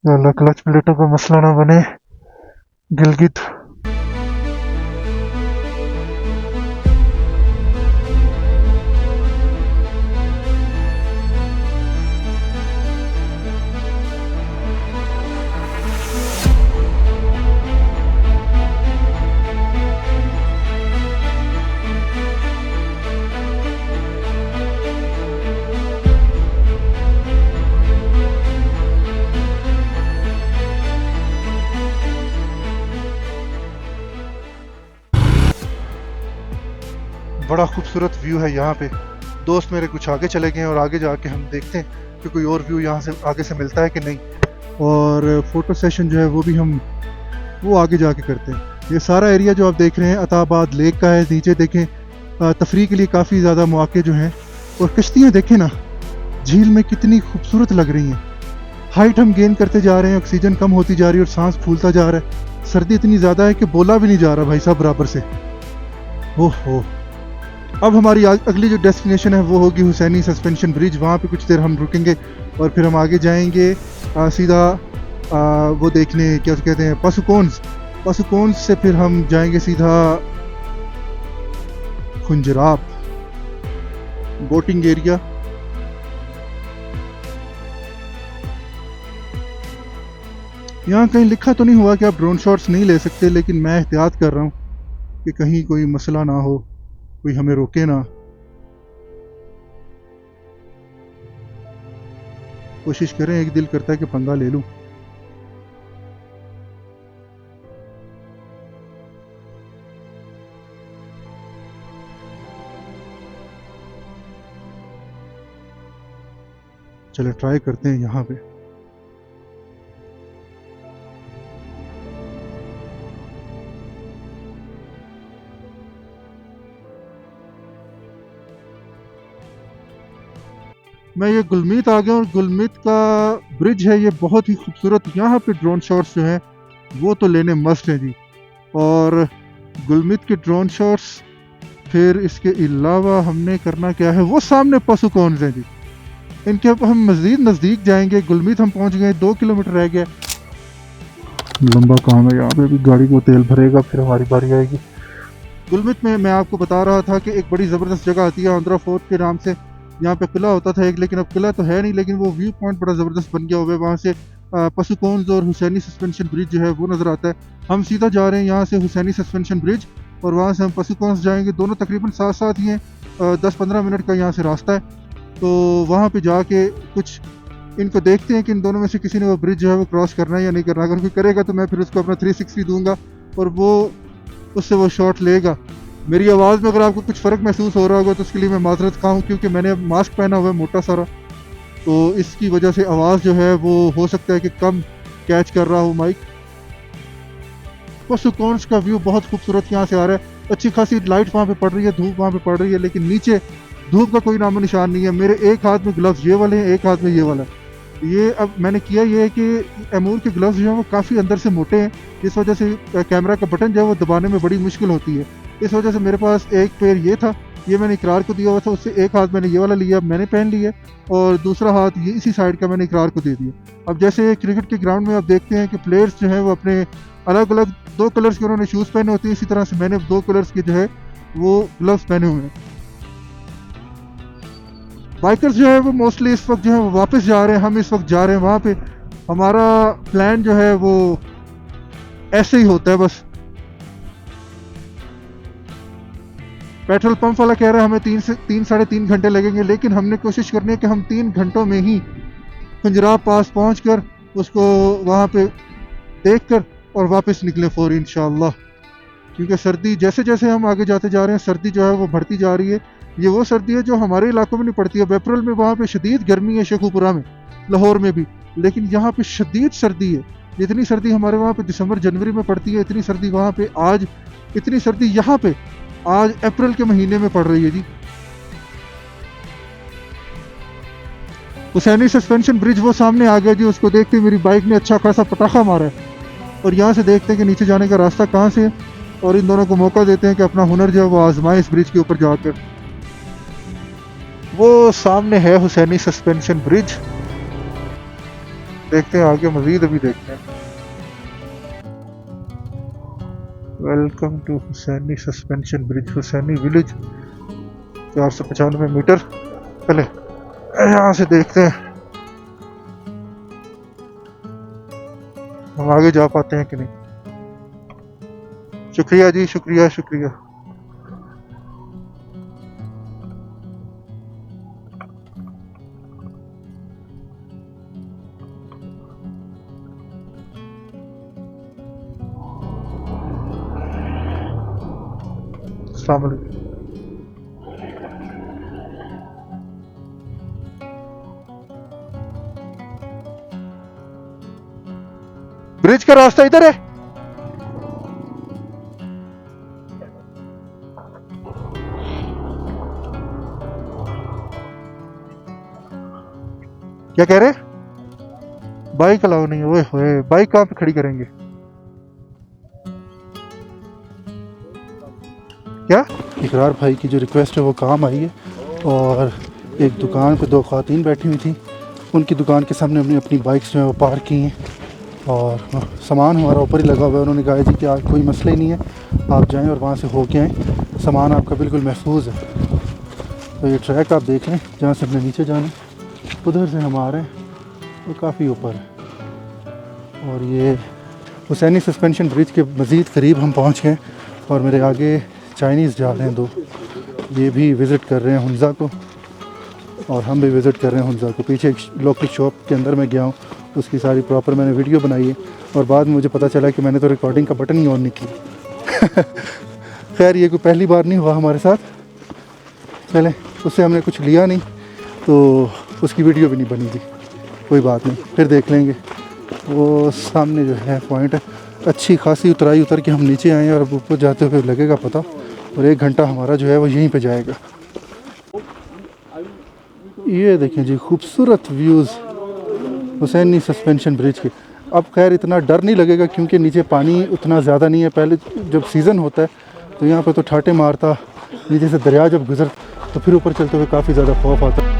या अल्लाह क्लच प्लेटों का मसला ना बने। गिलगित। बड़ा खूबसूरत व्यू है यहाँ पे। दोस्त मेरे कुछ आगे चले गए हैं और आगे जाके हम देखते हैं कि कोई और व्यू यहाँ से आगे से मिलता है कि नहीं। और फ़ोटो सेशन जो है वो भी हम वो आगे जाके करते हैं। ये सारा एरिया जो आप देख रहे हैं अताबाद लेक का है। नीचे देखें तफरीह के लिए काफ़ी ज़्यादा मौके जो हैं। और कश्तियाँ देखें ना, झील में कितनी खूबसूरत लग रही हैं। हाइट हम गेन करते जा रहे हैं, ऑक्सीजन कम होती जा रही है और सांस फूलता जा रहा है। सर्दी इतनी ज़्यादा है कि बोला भी नहीं जा रहा भाई साहब बराबर से। ओहो। अब हमारी अगली जो डेस्टिनेशन है वो होगी हुसैनी सस्पेंशन ब्रिज। वहाँ पे कुछ देर हम रुकेंगे और फिर हम आगे जाएंगे सीधा वो देखने, क्या कहते हैं, पसुकोन्स। पसुकोन्स से फिर हम जाएंगे सीधा खुंजराब बोटिंग एरिया। यहाँ कहीं लिखा तो नहीं हुआ कि आप ड्रोन शॉट्स नहीं ले सकते, लेकिन मैं एहतियात कर रहा हूँ कि कहीं कोई मसला ना हो, कोई हमें रोके ना। कोशिश करें, एक दिल करता है कि पंगा ले लूं। चले ट्राई करते हैं यहाँ पे। मैं ये गुलमीत आ गया और गुलमीत का ब्रिज है, ये बहुत ही खूबसूरत। यहाँ पे ड्रोन शॉट्स जो हैं वो तो लेने मस्ट हैं जी। और गुलमीत के ड्रोन शॉट्स, फिर इसके अलावा हमने करना क्या है, वो सामने पसुकोन्स हैं जी। इनके अब हम मज़ीद नज़दीक जाएंगे। गुलमीत हम पहुँच गए, 2 किलोमीटर रह गया। लंबा काम है, यहाँ पे भी गाड़ी को तेल भरेगा फिर हमारी बारी आएगी। गुलमित में मैं आपको बता रहा था कि एक बड़ी ज़बरदस्त जगह आती है आंध्रा फोर्ट के नाम से। यहाँ पे किला होता था एक, लेकिन अब किला तो है नहीं, लेकिन वो व्यू पॉइंट बड़ा ज़बरदस्त बन गया हुआ है। वहाँ से पसुकोन्स और हुसैनी सस्पेंशन ब्रिज जो है वो नज़र आता है। हम सीधा जा रहे हैं यहाँ से हुसैनी सस्पेंशन ब्रिज और वहाँ से हम पसुकोन्स जाएंगे। दोनों तकरीबन साथ साथ ही हैं, 10-15 मिनट का यहाँ से रास्ता है। तो वहाँ पे जाके कुछ इनको देखते हैं कि इन दोनों में से किसी ने वो ब्रिज जो है वो क्रॉस करना है या नहीं करना। अगर कोई करेगा तो मैं फिर उसको अपना 360 दूंगा और वो उससे वो शॉट लेगा। मेरी आवाज़ में अगर आपको कुछ फ़र्क महसूस हो रहा होगा तो उसके लिए मैं माजरत खा हूँ, क्योंकि मैंने मास्क पहना हुआ है मोटा सारा, तो इसकी वजह से आवाज़ जो है वो हो सकता है कि कम कैच कर रहा हो माइक। पसुकोन्स का व्यू बहुत खूबसूरत यहाँ से आ रहा है। अच्छी खासी लाइट वहाँ पे पड़ रही है, धूप वहाँ पे पड़ रही है, लेकिन नीचे धूप का कोई नामो निशान नहीं है। मेरे एक हाथ में ग्लव्स ये वाले हैं, एक हाथ में ये वाला है। ये अब मैंने किया ये है कि एमूर के ग्लव्स जो हैं वो काफ़ी अंदर से मोटे हैं, इस वजह से कैमरा का बटन जो है वो दबाने में बड़ी मुश्किल होती है। इस वजह से मेरे पास एक पेयर ये था, ये मैंने इकरार को दिया हुआ था, उससे एक हाथ मैंने ये वाला लिया, मैंने पहन लिया, और दूसरा हाथ ये इसी साइड का मैंने इकरार को दे दिया। अब जैसे क्रिकेट के ग्राउंड में आप देखते हैं कि प्लेयर्स जो है वो अपने अलग अलग 2 कलर्स के उन्होंने शूज़ पहने होते हैं, इसी तरह से मैंने 2 कलर्स के जो है वो ग्लव्स पहने हुए हैं। बाइकर्स जो है वो मोस्टली इस वक्त जो है वो वापस जा रहे हैं, हम इस वक्त जा रहे हैं वहाँ पे। हमारा प्लान जो है वो ऐसे ही होता है बस। पेट्रोल पंप वाला कह रहा है हमें 3 से 3.5 घंटे लगेंगे, लेकिन हमने कोशिश करनी है कि हम 3 घंटों में ही खुंजराब पास पहुंचकर उसको वहाँ पे देखकर और वापस निकले फौरी इंशाअल्लाह। क्योंकि सर्दी जैसे जैसे हम आगे जाते जा रहे हैं, सर्दी जो है वो बढ़ती जा रही है। ये वो सर्दी है जो हमारे इलाकों में नहीं पड़ती है। अब अप्रैल में वहाँ पे शदीद गर्मी है, शेखुपुरा में, लाहौर में भी, लेकिन यहाँ पे शदीद सर्दी है। जितनी सर्दी हमारे वहाँ पे दिसंबर जनवरी में पड़ती है, इतनी सर्दी वहाँ पे आज, इतनी सर्दी यहाँ पे आज अप्रैल के महीने में पड़ रही है जी। हुसैनी सस्पेंशन ब्रिज वो सामने आ गया जी, उसको देखते ही मेरी बाइक ने अच्छा खासा पटाखा मारा है। और यहाँ से देखते हैं कि नीचे जाने का रास्ता कहाँ से है, और इन दोनों को मौका देते हैं कि अपना हुनर जो है वो आजमाएं इस ब्रिज के ऊपर जाकर। वो सामने है हुसैनी सस्पेंशन ब्रिज। देखते हैं आगे मजीद अभी देखते हैं। Welcome to Hussaini suspension bridge, Hussaini village, 495 metre. पहले यहाँ से देखते हैं हम आगे जा पाते हैं कि नहीं। शुक्रिया जी, शुक्रिया शुक्रिया। अस्सलाम वालेकुम। ब्रिज का रास्ता इधर है। क्या कह रहे? बाइक अलाउ नहीं है। ओए होए, बाइक कहाँ पे खड़ी करेंगे? क्या? इकरार भाई की जो रिक्वेस्ट है वो काम आई है। और एक दुकान पे दो ख़वातीन बैठी हुई थी, उनकी दुकान के सामने हमने अपनी बाइक्स जो है वो पार्क की हैं और सामान हमारा ऊपर ही लगा हुआ है। उन्होंने कहा जी कि आज कोई मसला ही नहीं है, आप जाएं और वहाँ से होके आएँ, सामान आपका बिल्कुल महफूज है। तो ये ट्रैक आप देख लें, जहाँ से हमने नीचे जाना है उधर से हम आ रहे हैं, वो काफ़ी ऊपर है। और ये हुसैनी सस्पेंशन ब्रिज के मज़ीद करीब हम पहुँच गए और मेरे आगे चाइनीज़ जा रहे हैं दो, ये भी विज़िट कर रहे हैं हुंज़ा को और हम भी विज़िट कर रहे हैं हुंज़ा को। पीछे एक लोकल शॉप के अंदर मैं गया हूँ, उसकी सारी प्रॉपर मैंने वीडियो बनाई है और बाद में मुझे पता चला कि मैंने तो रिकॉर्डिंग का बटन ही ऑन नहीं किया। खैर ये कोई पहली बार नहीं हुआ हमारे साथ, चलें उससे हमने कुछ लिया नहीं तो उसकी वीडियो भी नहीं बनी थी, कोई बात नहीं, फिर देख लेंगे। वो सामने जो है पॉइंट है, अच्छी खासी उतराई उतर के हम नीचे आए हैं और अब ऊपर जाते हुए लगेगा पता, और 1 घंटा हमारा जो है वो यहीं पे जाएगा। ये देखें जी खूबसूरत व्यूज़ हुसैनी सस्पेंशन ब्रिज के। अब खैर इतना डर नहीं लगेगा क्योंकि नीचे पानी उतना ज़्यादा नहीं है। पहले जब सीज़न होता है तो यहाँ पर तो ठाटे मारता, नीचे से दरिया जब गुजर तो फिर ऊपर चलते हुए काफ़ी ज़्यादा खौफ आता है।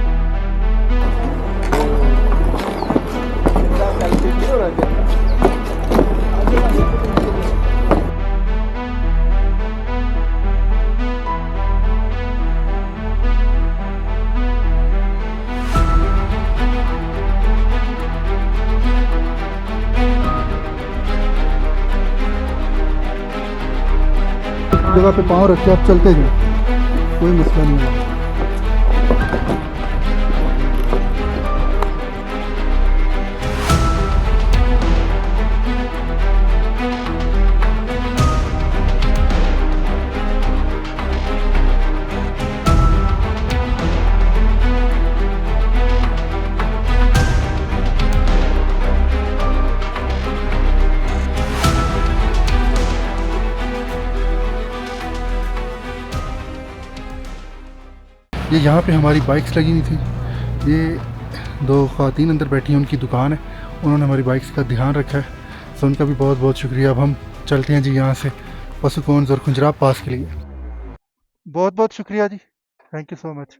जगह पे पाँव रख के आप चलते जाओ, कोई मसला नहीं है। ये यहाँ पे हमारी बाइक्स लगी हुई थी, ये 2 ख़वातीन अंदर बैठी हैं, उनकी दुकान है, उन्होंने हमारी बाइक्स का ध्यान रखा है, तो उनका भी बहुत बहुत शुक्रिया। अब हम चलते हैं जी यहाँ से पसुकोंज और खुंजराब पास के लिए। बहुत बहुत शुक्रिया जी, थैंक यू सो मच।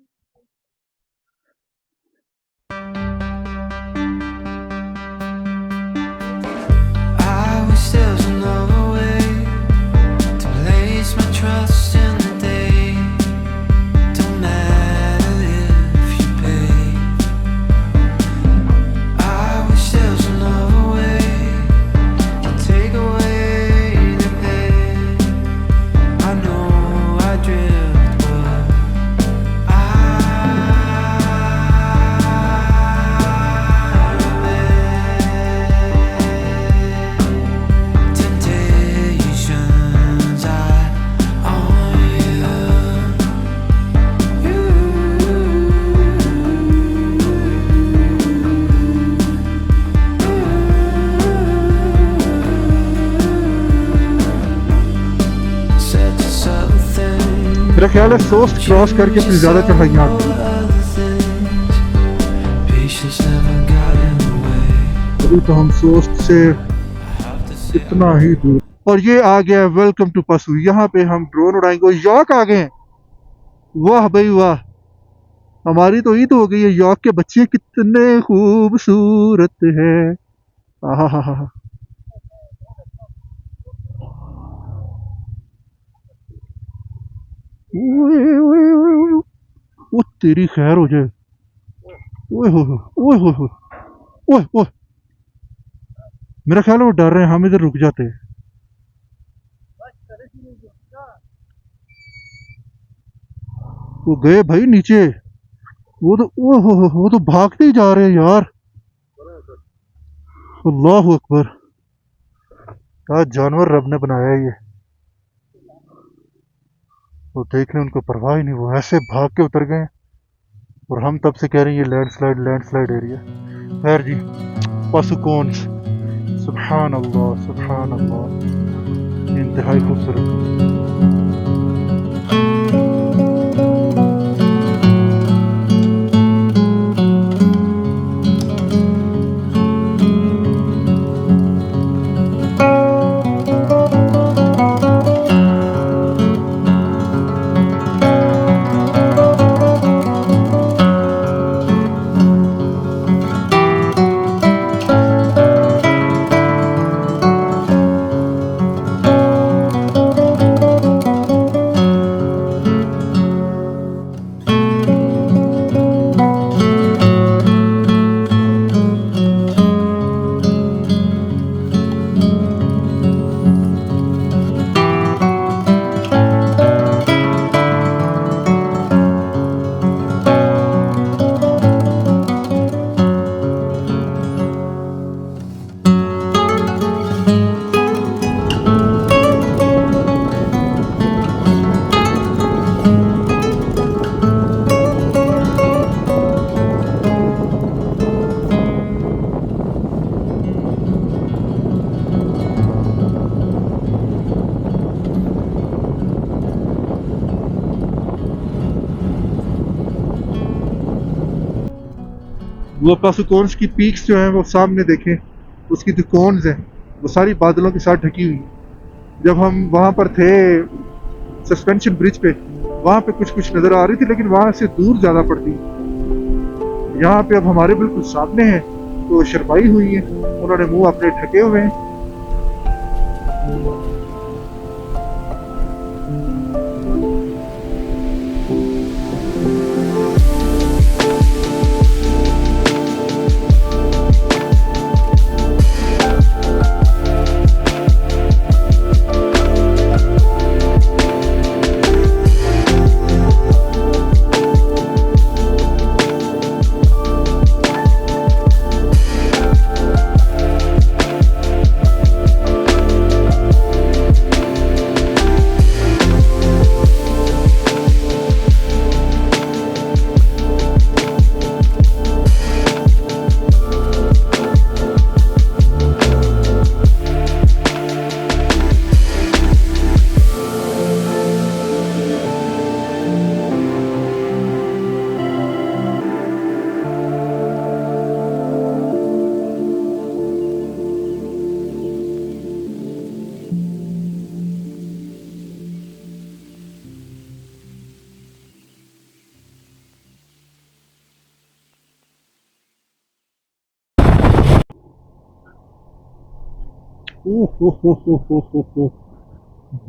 मेरा ख्याल है सोस्ट क्रॉस करके फिर ज़्यादा चढ़ाइयाँ आती हैं। अभी तो हम सोस्ट से इतना ही दूर, और ये आ गया वेलकम टू पसू। यहाँ पे हम ड्रोन उड़ाएंगे और याक आ गए हैं। वाह भाई वाह, हमारी तो ईद हो गई है। यॉर्क के बच्चे कितने खूबसूरत है। आहा हा हा। ओए ओए ओए ओए। ओ तेरी खैर हो जाए। ओए हो ओए हो ओए ओए। मेरा ख्याल है वो डर रहे हैं, हम इधर रुक जाते हैं। वो गए भाई नीचे। वो तो ओ हो वो तो भागते ही जा रहे हैं यार। अल्लाह अकबर। क्या जानवर रब ने बनाया है ये। वो देख लें, उनको परवाह ही नहीं, वो ऐसे भाग के उतर गए। और हम तब से कह रहे हैं ये लैंडस्लाइड एरिया। खैर जी, पशुकोन। सुभान अल्लाह सुभान अल्लाह। इंतहाई खूबसूरत। वो पशुकोन्स की पीक्स जो हैं वो सामने देखें। उसकी जो कोन्स हैं वो सारी बादलों के साथ ढकी हुई हैं। जब हम वहाँ पर थे सस्पेंशन ब्रिज पे, वहाँ पे कुछ कुछ नज़र आ रही थी, लेकिन वहाँ से दूर ज़्यादा पड़ती। यहाँ पे अब हमारे बिल्कुल सामने हैं, तो शर्माई हुई है, उन्होंने मुंह अपने ढके हुए हैं। ओह हो।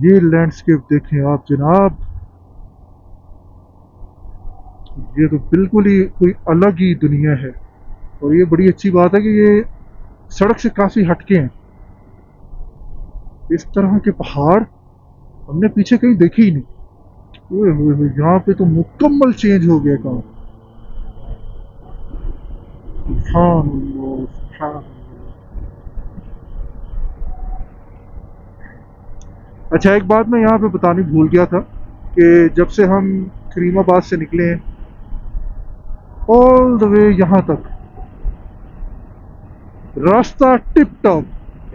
ये लैंडस्केप देखें आप जनाब। ये तो बिल्कुल ही कोई अलग ही दुनिया है। और ये बड़ी अच्छी बात है कि ये सड़क से काफी हटके हैं। इस तरह के पहाड़ हमने पीछे कहीं देखे ही नहीं। ओए होए होए, यहाँ पे तो मुकम्मल चेंज हो गया काम। सुभान अल्लाह, सुभान अल्लाह। अच्छा, एक बात मैं यहाँ पे बतानी भूल गया था कि जब से हम करीमाबाद से निकले हैं ऑल द वे यहाँ तक, रास्ता टिप टॉप,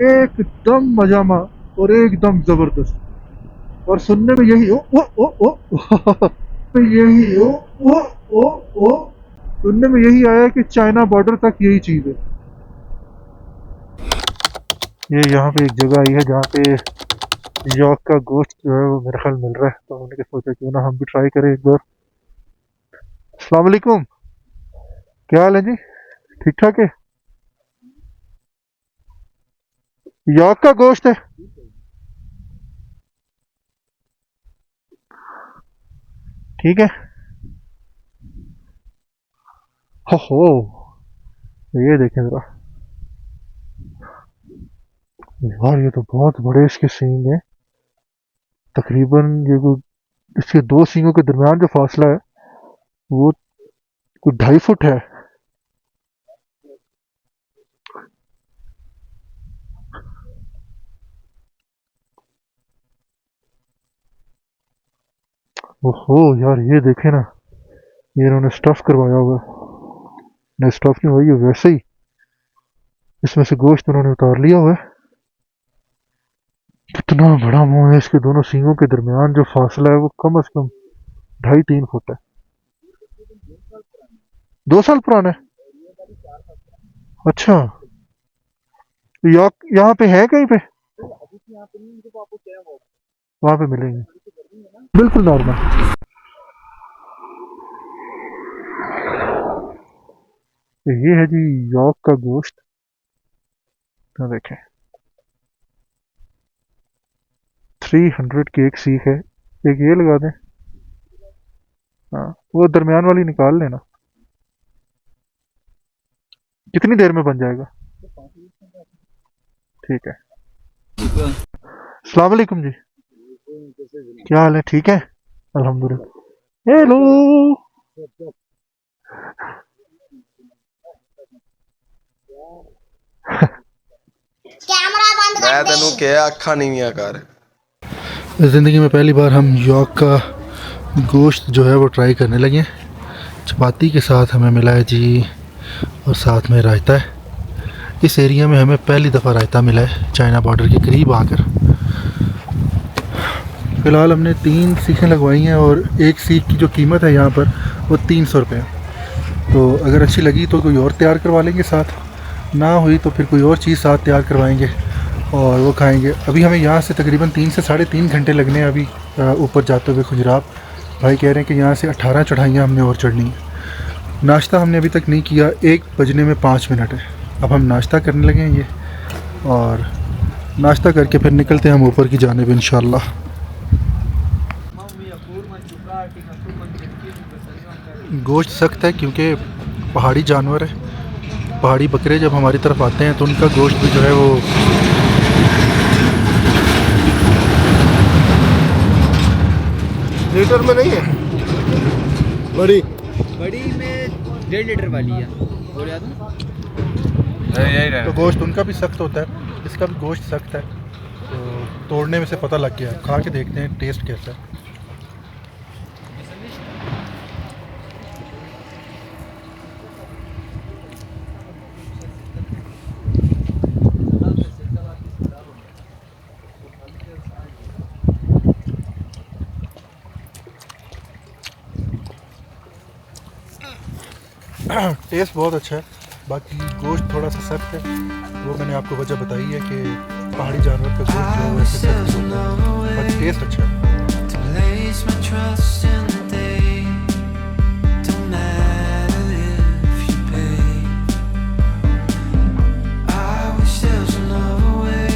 एकदम मजामा और एकदम जबरदस्त। और सुनने में यही ओ यही ओ सुनने में यही आया कि चाइना बॉर्डर तक यही चीज है। ये यहाँ पे एक जगह आई है जहाँ पे यॉक का गोश्त जो है वो मेरे ख्याल मिल रहा है, तो हमने सोचा क्यों ना हम भी ट्राई करें एक बार। अस्सलाम वालेकुम, क्या हाल है जी? ठीक ठाक है। यॉक का गोश्त है। ठीक है। हो, ये देखें जरा यार, ये तो बहुत बड़े इसके सींग हैं। तकरीबन ये कोई इसके दो सींगों के दरमियान जो फासला है वो कोई 2.5 फुट है। ओहो यार, ये देखे ना, ये इन्होंने स्टफ करवाया हुआ है। नहीं, स्टफ नहीं हुआ, ये वैसे ही इसमें से गोश्त उन्होंने उतार लिया हुआ है। कितना बड़ा मुंह है, इसके दोनों सींगों के दरमियान जो फासला है वो कम से कम 2.5-3 फुट है। 2 साल पुराना है। अच्छा, तो यहाँ पे है कहीं पे? वहां पे मिलेंगे। बिल्कुल नॉर्मल। तो ये है जी यॉक का गोश्त। तो देखें, 300 की एक सीख है। एक ये लगा दें। हाँ, वो दरमियान वाली निकाल लेना। कितनी देर में बन जाएगा? ठीक है। अस्सलाम वालेकुम जी, क्या हाल है? ठीक है, अल्हम्दुलिल्लाह। हेलो। कैमरा बंद कर मैं दे। तेनू क्या अखा नीवियां कर। ज़िंदगी में पहली बार हम यॉक का गोश्त जो है वो ट्राई करने लगे हैं। चपाती के साथ हमें मिला है जी, और साथ में रायता है। इस एरिया में हमें पहली दफ़ा रायता मिला है चाइना बॉर्डर के करीब आकर। फ़िलहाल हमने 3 सीखें लगवाई हैं और एक सीख की जो कीमत है यहाँ पर वो 300 रुपये है। तो अगर अच्छी लगी तो कोई और तैयार करवा लेंगे साथ, ना हुई तो फिर कोई और चीज़ साथ तैयार करवाएंगे और वो खाएंगे। अभी हमें यहाँ से तकरीबन 3 से 3.5 घंटे लगने हैं अभी ऊपर जाते हुए खुजराब। भाई कह रहे हैं कि यहाँ से 18 चढ़ाइयाँ हमने और चढ़नी है। नाश्ता हमने अभी तक नहीं किया, 1 बजने में 5 मिनट है। अब हम नाश्ता करने लगे हैं ये, और नाश्ता करके फिर निकलते हैं हम ऊपर की जानिब इंशाल्लाह। गोश्त सख्त है क्योंकि पहाड़ी जानवर है। पहाड़ी बकरे जब हमारी तरफ आते हैं तो उनका गोश्त भी जो है वो लीटर में नहीं है, बड़ी बड़ी में 1.5 लीटर वाली है। बोल याद तो गोश्त उनका भी सख्त होता है, इसका भी गोश्त सख्त है। तो तोड़ने में से पता लग गया, खा के देखते हैं टेस्ट कैसा है। टेस्ट बहुत अच्छा है, बाकी गोश्त थोड़ा सा सख्त है। वो मैंने आपको वजह बताई है कि पहाड़ी जानवर का गोश्त जो है वो ऐसे सख्त होता है, बाकी टेस्ट अच्छा है। Place my trust in the day. Don't matter if you pay. I wish there was another way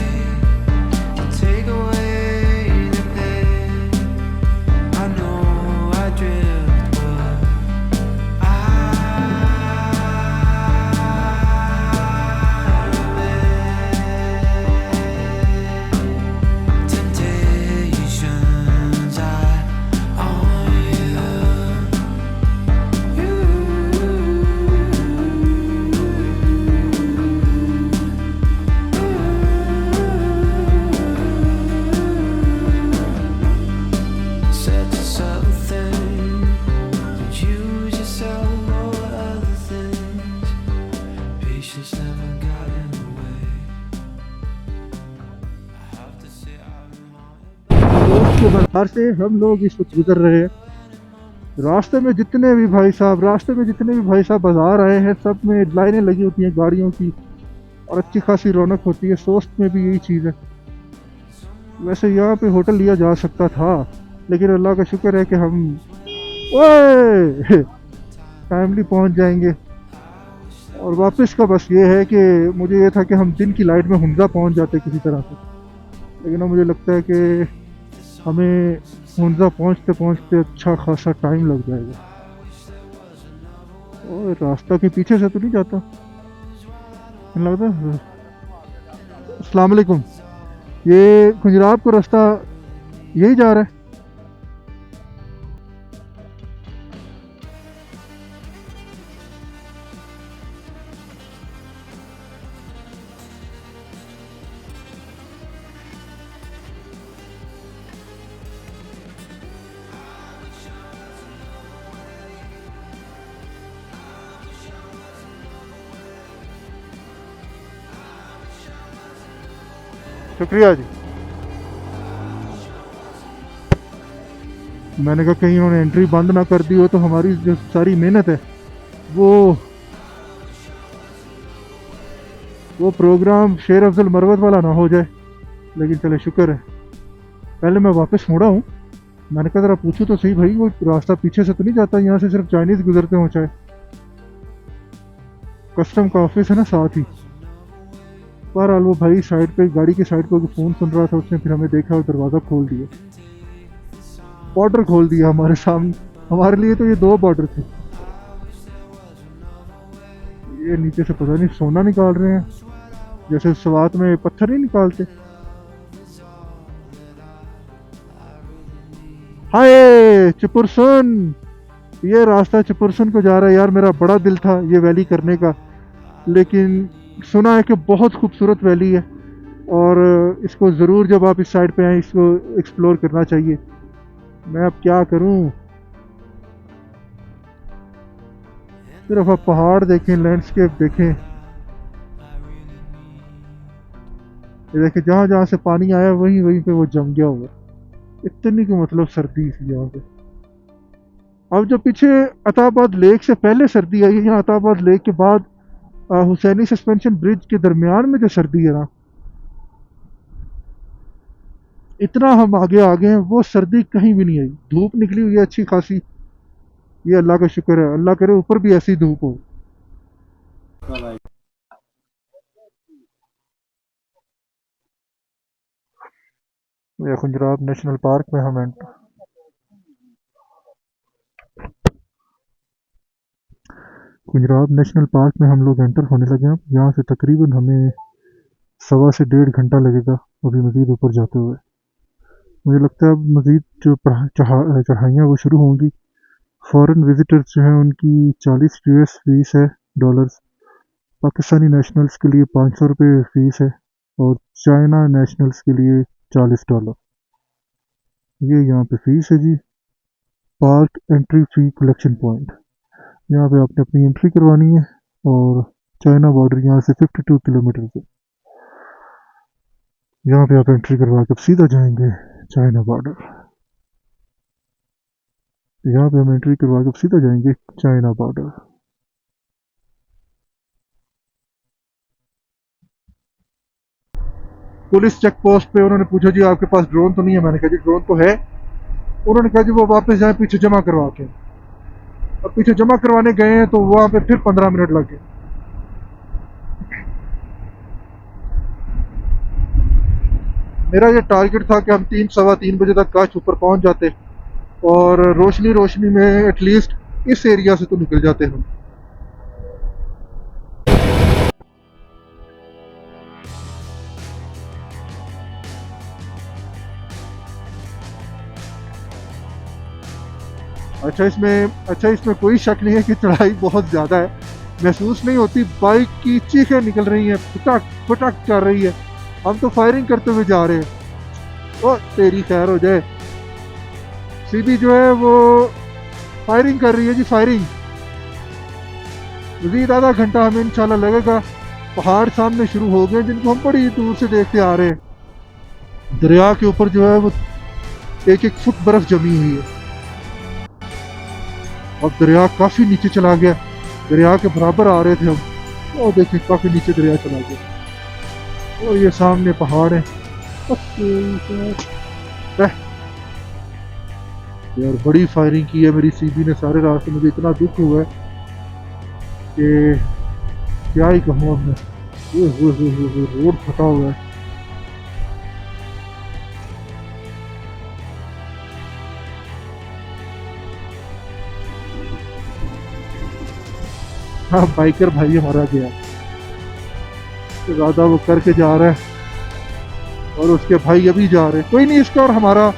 to take away the pain. I know I drift, but I temptations I own you. Said to something, but you just sell all other things. Patience never got in the way. I have to say I've been on दोस्त के बाजार से हम लोग इस वक्त गुजर रहे हैं। रास्ते में जितने भी भाई साहब बाजार आए हैं, सब में लाइनें लगी होती हैं गाड़ियों की, और अच्छी खासी रौनक होती है। सोस्ट में भी यही चीज़ है। वैसे यहाँ पे होटल लिया जा सकता था, लेकिन अल्लाह का शुक्र है कि हम ओए टाइमली पहुंच जाएंगे। और वापस का बस ये है कि मुझे ये था कि हम दिन की लाइट में हुंजा पहुंच जाते किसी तरह से, लेकिन अब मुझे लगता है कि हमें हुंजा पहुंचते पहुंचते अच्छा खासा टाइम लग जाएगा। और रास्ता के पीछे से तो नहीं जाता, मुझे लगता है। अस्सलाम वालेकुम, ये खुंजराब को रास्ता यही जा रहा है? शुक्रिया जी। मैंने कहा कहीं उन्होंने एंट्री बंद ना कर दी हो तो हमारी जो सारी मेहनत है वो प्रोग्राम शेर अफजल मरवत वाला ना हो जाए। लेकिन चले शुक्र है। पहले मैं वापस मुड़ा हूँ, मैंने कहा जरा पूछूं तो सही भाई, वो रास्ता पीछे से तो नहीं जाता, यहाँ से सिर्फ चाइनीज गुजरते हो चाहे। कस्टम का ऑफिस है ना साथ ही। बहरहाल वो भाई साइड पे, गाड़ी के साइड पे फ़ोन सुन रहा था, उसने फिर हमें देखा और दरवाज़ा खोल दिया, बॉर्डर खोल दिया हमारे सामने। हमारे लिए तो ये 2 बॉर्डर थे। ये नीचे से पता नहीं सोना निकाल रहे हैं, जैसे स्वात में पत्थर नहीं निकालते। हाय चिपुरसन, ये रास्ता चिपुरसन को जा रहा है यार। मेरा बड़ा दिल था ये वैली करने का, लेकिन सुना है कि बहुत खूबसूरत वैली है और इसको ज़रूर जब आप इस साइड पे आए इसको एक्सप्लोर करना चाहिए। मैं अब क्या करूं, सिर्फ आप पहाड़ देखें, लैंडस्केप देखें। ये देखें जहाँ जहाँ से पानी आया वहीं वहीं पे वो जम गया हुआ। इतनी की मतलब सर्दी थी यहाँ पे। अब जो पीछे अताबाद लेक से पहले सर्दी आई है, यहाँ अताबाद लेक के बाद हुसैनी सस्पेंशन ब्रिज के दरमियान में जो सर्दी है ना, इतना हम आगे आ गए हैं, वो सर्दी कहीं भी नहीं आई। धूप निकली हुई है अच्छी खासी, ये अल्लाह का शुक्र है। अल्लाह करे ऊपर भी ऐसी धूप हो। ये खुंजराब नेशनल पार्क में हम खुंजराब नेशनल पार्क में हम लोग एंटर होने लगे हैं। यहाँ से तकरीबन हमें 1.25 से 1.5 घंटा लगेगा अभी मज़ीद ऊपर जाते हुए। मुझे लगता है अब मज़ीद जो चढ़ाइयाँ वो शुरू होंगी। फॉरेन विजिटर्स जो हैं उनकी 40 US फीस है, डॉलर्स। पाकिस्तानी नेशनल्स के लिए 500 रुपये फ़ीस है और चाइना नेशनल्स के लिए $40। ये यहाँ पे फ़ीस है जी। Park entry fee collection point, यहाँ पे आपने अपनी एंट्री करवानी है और चाइना बॉर्डर यहाँ से 52 किलोमीटर से, यहाँ पे आप एंट्री करवा के सीधा जाएंगे चाइना बॉर्डर। यहाँ पे हम एंट्री करवा के सीधा जाएंगे China border. Police check post पे उन्होंने पूछा जी आपके पास ड्रोन तो नहीं है? मैंने कहा जी ड्रोन तो है। उन्होंने कहा जी वो वापस जाए पीछे जमा करवा के। और पीछे जमा करवाने गए हैं तो वहाँ पे फिर 15 मिनट लग गए। मेरा ये टारगेट था कि हम 3 सवा 3 बजे तक काश ऊपर पहुँच जाते और रोशनी में एटलीस्ट इस एरिया से तो निकल जाते हम। अच्छा इसमें कोई शक नहीं है कि चढ़ाई बहुत ज़्यादा है, महसूस नहीं होती। बाइक की चीखें निकल रही हैं, फटक फटक कर रही है। हम तो फायरिंग करते हुए जा रहे हैं। ओ तेरी खैर हो जाए। सीबी जो है वो फायरिंग कर रही है जी, फायरिंग। मज़ीद आधा घंटा हमें इंशाल्लाह लगेगा। पहाड़ सामने शुरू हो गए जिनको हम बड़ी दूर से देखते आ रहे हैं। दरिया के ऊपर जो है वो 1-1 फुट बर्फ जमी हुई है। अब दरिया काफ़ी नीचे चला गया, दरिया के बराबर आ रहे थे हम, और देखिए काफ़ी नीचे दरिया चला गया और ये सामने पहाड़ है। यार बड़ी फायरिंग की है मेरी सीबी ने सारे रास्ते। मुझे इतना दुख हुआ है कि क्या ही कहूँ अब मैं। रोड फटा हुआ है। हाँ, बाइकर भाई हमारा गया, तो ज़्यादा वो करके जा रहा है और उसके भाई अभी जा रहे हैं। कोई नहीं, इसका और हमारा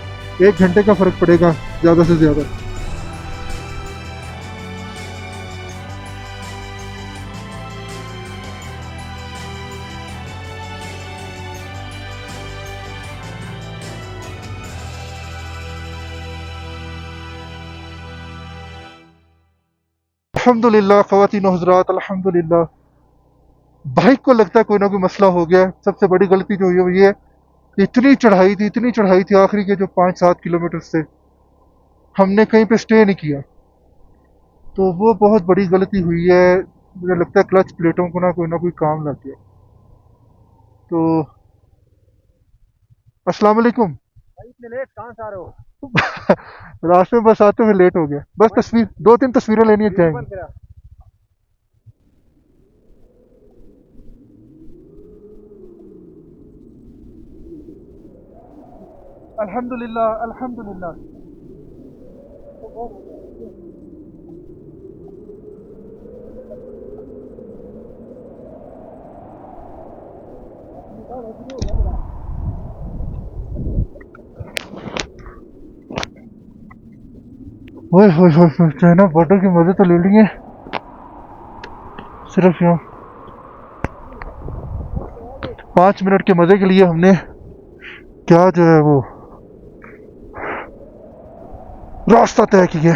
1 घंटे का फ़र्क पड़ेगा ज़्यादा से ज़्यादा। अल्हम्दुलिल्लाह ख़वातीन व हज़रात, अल्हम्दुलिल्लाह। बाइक को लगता है कोई ना कोई मसला हो गया है। सबसे बड़ी गलती जो हुई है वो ये है कि इतनी चढ़ाई थी आखिरी के जो 5-7 किलोमीटर से हमने कहीं पे स्टे नहीं किया, तो वो बहुत बड़ी गलती हुई है। मुझे लगता है क्लच प्लेटों को ना कोई काम लग गया। तो अस्सलाम वालेकुम। भाई इतने लेट कहाँ से आ रहे हो? रास्ते में बस आते हुए लेट हो गया। बस तस्वीर 2-3 तस्वीरें लेनी है, वीडियो जाएंगे। बंद करा। अल्हम्दुलिल्लाह, अल्हम्दुलिल्लाह। ओए होए होए होए, चाइना बॉर्डर के मजे तो ले लिए सिर्फ यहाँ 5 मिनट के मजे के लिए हमने क्या जो है वो रास्ता तय किया।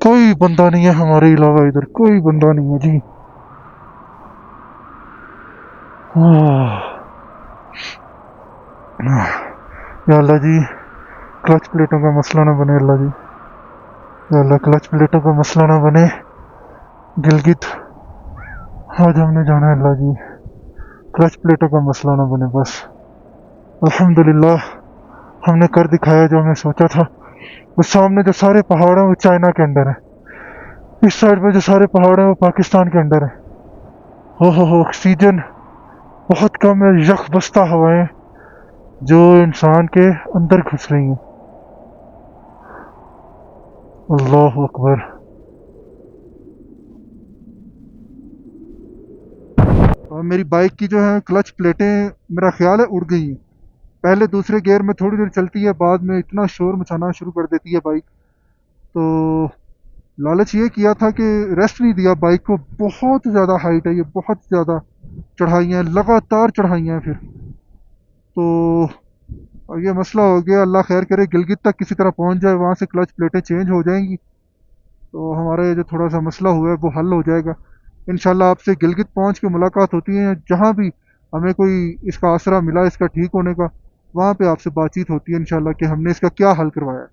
कोई बंदा नहीं है हमारे अलावा इधर, कोई बंदा नहीं है जी। या अल्लाह जी, क्लच प्लेटों का मसला ना बने अल्लाह जी। या अल्लाह, क्लच प्लेटों का मसला ना बने। गिलगित आज हमने जाना है अल्लाह जी, क्लच प्लेटों का मसला ना बने बस। अल्हम्दुलिल्लाह, हमने कर दिखाया जो हमने सोचा था। वो सामने जो सारे पहाड़ हैं वो चाइना के अंडर है, इस साइड में जो सारे पहाड़ हैं वो पाकिस्तान के अंडर है। हो ऑक्सीजन बहुत कम है, यख बस्ता हवाएं जो इंसान के अंदर घुस रही हैं। अल्लाह अकबर। और मेरी बाइक की जो है क्लच प्लेटें मेरा ख्याल है उड़ गई हैं। पहले दूसरे गियर में थोड़ी देर चलती है, बाद में इतना शोर मचाना शुरू कर देती है बाइक। तो लालच ये किया था कि रेस्ट नहीं दिया बाइक को। बहुत ज़्यादा हाइट है ये, बहुत ज़्यादा चढ़ाइयाँ, लगातार चढ़ाइयाँ हैं। फिर तो ये मसला हो गया। अल्लाह खैर करे, गिलगित तक किसी तरह पहुंच जाए, वहाँ से क्लच प्लेटें चेंज हो जाएंगी तो हमारा ये जो थोड़ा सा मसला हुआ है वो हल हो जाएगा इंशाल्लाह। आपसे गिलगित पहुंच के मुलाकात होती है, जहाँ भी हमें कोई इसका आसरा मिला इसका ठीक होने का, वहाँ पे आपसे बातचीत होती है इंशाल्लाह कि हमने इसका क्या हल करवाया।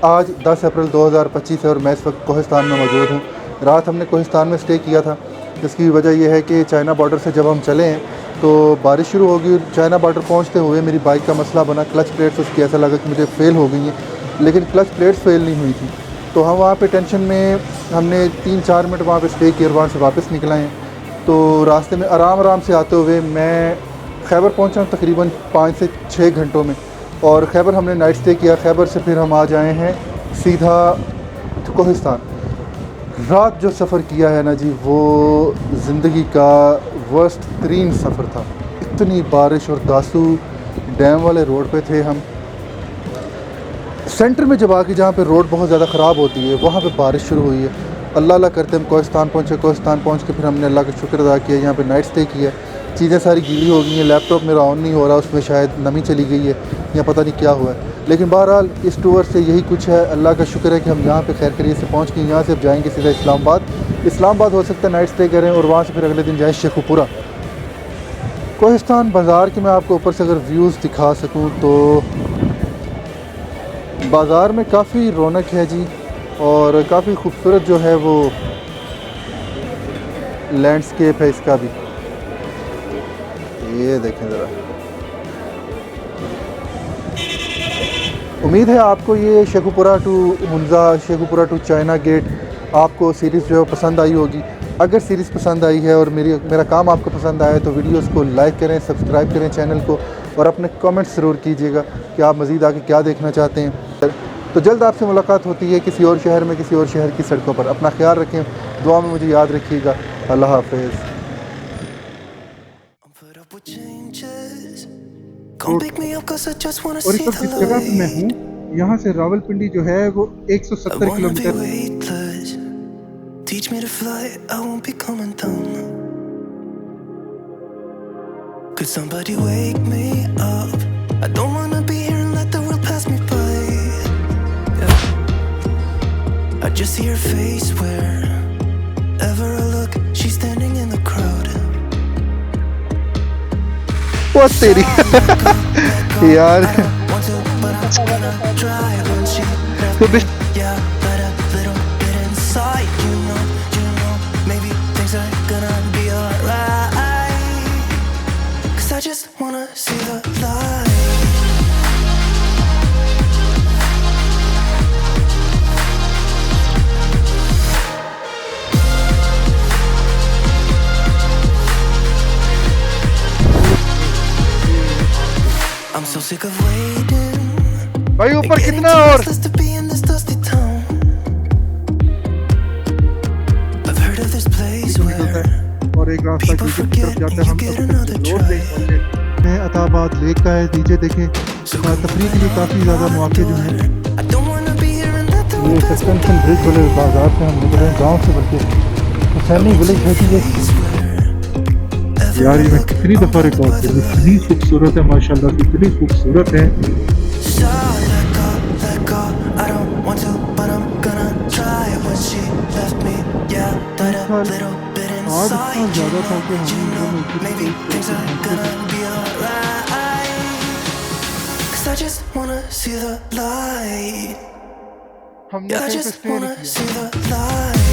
आज 10 अप्रैल 2025 है और मैं इस वक्त कोहिस्तान में मौजूद हूँ। रात हमने कोहिस्तान में स्टे किया था। इसकी वजह यह है कि चाइना बॉर्डर से जब हम चले हैं तो बारिश शुरू हो गई। चाइना बॉर्डर पहुँचते हुए मेरी बाइक का मसला बना, क्लच प्लेट्स उसकी ऐसा लगा कि मुझे फ़ेल हो गई हैं, लेकिन क्लच प्लेट्स फ़ेल नहीं हुई थी। तो हम वहाँ पे टेंशन में हमने 3-4 मिनट वहाँ पे स्टे किया और वहाँ से वापस निकल आए। तो रास्ते में आराम से आते हुए मैं खैबर पहुँचा तकरीबन 5 से 6 घंटों में, और खैबर हमने नाइट स्टे किया। खैबर से फिर हम आ जाए हैं सीधा कोहिस्तान। रात जो सफ़र किया है ना जी, वो ज़िंदगी का वर्स्ट तरीन सफ़र था। इतनी बारिश और दासू डैम वाले रोड पे थे हम। सेंटर में जब आके जहाँ पे रोड बहुत ज़्यादा ख़राब होती है वहाँ पे बारिश शुरू हुई है। अल्लाह करते हम कोहिस्तान पहुँचे। कोहिस्तान पहुँच के फिर हमने अल्लाह का शुक्र अदा किया, यहाँ पे नाइट स्टे किया। चीज़ें सारी गीली हो गई हैं, लैपटॉप मेरा ऑन नहीं हो रहा, उसमें शायद नमी चली गई है या पता नहीं क्या हुआ है। लेकिन बहरहाल इस टूर से यही कुछ है। अल्लाह का शुक्र है कि हम यहाँ पे खैर खैरियत से पहुँच गए। यहाँ से अब जाएंगे सीधा इस्लामाबाद हो सकता है नाइट स्टे करें और वहाँ से फिर अगले दिन जाएँ शेखुपुरा। कोहिस्तान बाज़ार के मैं आपको ऊपर से अगर व्यूज़ दिखा सकूँ तो बाज़ार में काफ़ी रौनक है जी, और काफ़ी खूबसूरत जो है वो लैंडस्केप है इसका भी। ये देखें ज़रा, उम्मीद है आपको ये Sheikhupura to Hunza, Sheikhupura to China gate आपको सीरीज़ जो है पसंद आई होगी। अगर सीरीज़ पसंद आई है और मेरा काम आपको पसंद आया तो वीडियोस को लाइक करें, सब्सक्राइब करें चैनल को, और अपने कमेंट्स ज़रूर कीजिएगा कि आप मज़ीद आगे क्या देखना चाहते हैं। तो जल्द आपसे मुलाकात होती है किसी और शहर में, किसी और शहर की सड़कों पर। अपना ख्याल रखें, दुआ में मुझे याद रखिएगा। अल्लाह हाफ़िज़। Put up with changes. Come pick me up 'cause I just wanna और इस see वक्त the जिस जगह पे मैं light. हूँ यहाँ से रावलपिंडी जो है वो I 170 wanna be kilometre. weightless. Teach me to fly, I won't be coming down. Could somebody wake me up? I don't wanna be here and let the world pass me by. Yeah. I just see her face wherever I look. She's standing in the crowd. वो तेरी यार Want to, but I'm gonna try when she left तो me. Yeah, but a little bit inside, you know, maybe things are gonna be alright. 'Cause I just wanna see the light. I'm so sick of waiting. भाई ऊपर Getting कितना too और restless to be in this dusty town. I've heard of this place where और एक रास्ता people नीचे की तरफ forget जाता and है। you हम get सब another रोड try. देखें अताबाद लेक का है, नीचे देखें तफरीह के लिए काफ़ी ज़्यादा मौके जो हैं। I don't wanna be here and let the ये world pass me suspension bridge वाले बाजार से हम निकले हैं, गांव से, बल्कि हुसैनी विलेज है कि ये यार ये मैं कितनी दफ़ा रिकॉर्ड करूँ, इतनी खूबसूरत है माशाल्लाह, कितनी खूबसूरत है। So let go, I don't want to, but I'm gonna try when she left me. Yeah, but a little bit आज inside, इतना ज़्यादा था कि you हम know, दोनों maybe things are gonna be alright. 'Cause I just wanna see the light. हमने Yeah, I कहीं पे just स्टे wanna नहीं किया। see the light.